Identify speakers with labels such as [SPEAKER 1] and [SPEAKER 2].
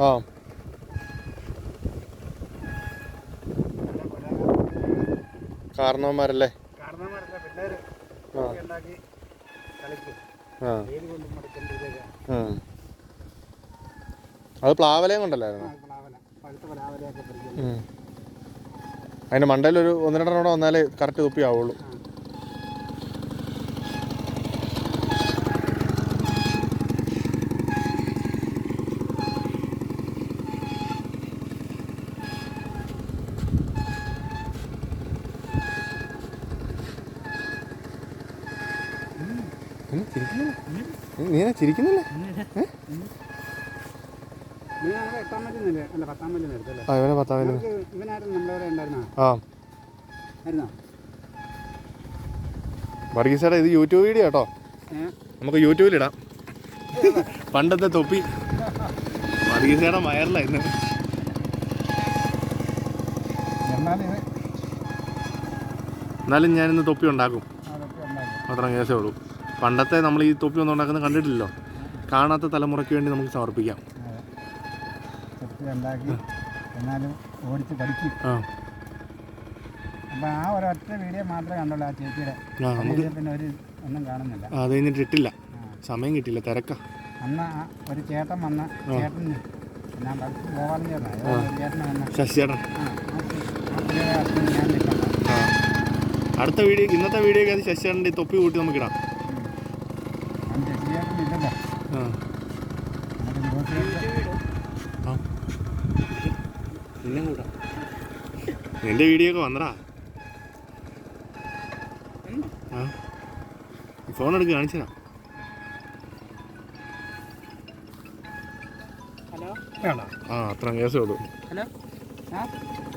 [SPEAKER 1] ആ കാരണവന്മാരല്ലേ? അത് പ്ലാവലയും കൊണ്ടല്ലായിരുന്നു. അതിൻ്റെ മണ്ടയിലൊരു 1-2 കൂടെ വന്നാലേ കറക്റ്റ് തുപ്പി ആവുള്ളൂ. നീ ചിരിക്കുന്നില്ലേ? വർഗീസേട്ടാ, ഇത് യൂട്യൂബ് വീഡിയോ കേട്ടോ, നമുക്ക് യൂട്യൂബിലിടാം. പണ്ടത്തെ തൊപ്പി വർഗീസേട്ടാ വയറിലായിരുന്നു. എന്നാലും ഞാനിന്ന് തൊപ്പി ഉണ്ടാക്കും, അത്ര കേസേ ഉള്ളൂ. പണ്ടത്തെ നമ്മൾ ഈ തൊപ്പി ഒന്നും ഉണ്ടാക്കുന്നത് കണ്ടിട്ടില്ലല്ലോ. കാണാത്ത തലമുറയ്ക്ക് വേണ്ടി നമുക്ക് സമർപ്പിക്കാം. അത് കഴിഞ്ഞിട്ട് ഇട്ടില്ല, സമയം കിട്ടില്ല, തിരക്കാ. ശശിചേട്ടൻ അടുത്ത വീഡിയോ, ഇന്നത്തെ വീഡിയോ അത് ശശിചേട്ടൻ്റെ തൊപ്പി കൂട്ടി നമുക്കിടാം. നിന്റെ വീഡിയോ ഒക്കെ വന്നടാ. ഫോൺ എടുക്ക്, കാണിച്ചതാ. അത്ര കേസേ ഉള്ളൂ.